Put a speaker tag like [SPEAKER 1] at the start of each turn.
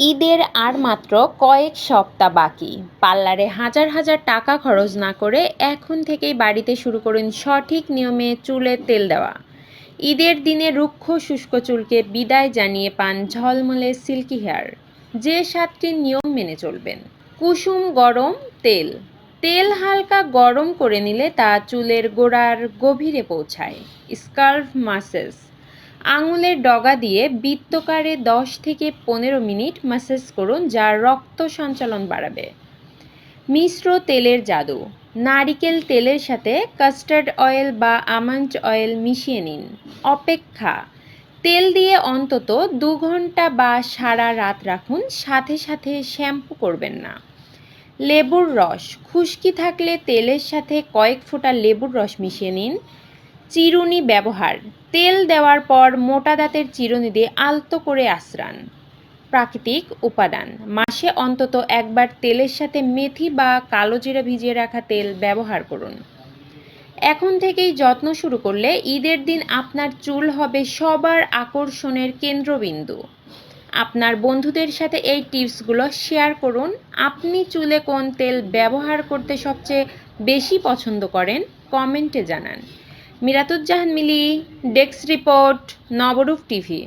[SPEAKER 1] ঈদের আর মাত্র কয়েক সপ্তাহ বাকি। পার্লারে হাজার হাজার টাকা খরচ না করে এখন থেকেই বাড়িতে শুরু করুন সঠিক নিয়মে চুলে তেল দেওয়া। ঈদের দিনে রুক্ষ শুষ্ক চুলকে বিদায় জানিয়ে পান ঝলমলে সিল্কি হেয়ার। যে 7টি নিয়ম মেনে চলবেন। কুসুম গরম তেল। তেল হালকা গরম করে নিলে তা চুলের গোড়ার গভীরে পৌঁছায়। SCALP massage. আঙুলের ডগা দিয়ে বৃত্তাকারে 10 থেকে 15 মিনিট ম্যাসাজ করুন, যা রক্ত সঞ্চালন বাড়াবে। মিশ্র তেলের জাদু। নারিকেল তেলের সাথে কাস্টার্ড অয়েল বা আমন্ড অয়েল মিশিয়ে নিন। অপেক্ষা। তেল দিয়ে অন্তত 2 ঘন্টা বা সারা রাত রাখুন, সাথে সাথে শ্যাম্পু করবেন না। লেবুর রস। খুশকি থাকলে তেলের সাথে কয়েক ফোঁটা লেবুর রস মিশিয়ে নিন। চিরুনি ব্যবহার। তেল দেওয়ার পর মোটা দাঁতের চিরুনি দিয়ে আলতো করে আঁচড়ান। প্রাকৃতিক উপাদান। মাসে অন্তত একবার তেলের সাথে মেথি বা কালোজিরা ভিজিয়ে রাখা তেল ব্যবহার করুন। এখন থেকেই যত্ন শুরু করলে ঈদের দিন আপনার চুল হবে সবার আকর্ষণের কেন্দ্রবিন্দু। আপনার বন্ধুদের সাথে এই টিপসগুলো শেয়ার করুন। আপনি চুলে কোন তেল ব্যবহার করতে সবচেয়ে বেশি পছন্দ করেন কমেন্টে জানান। মিরাতুজ্জাহান মিলি, ডেস্ক রিপোর্ট, নবরূপ টিভি।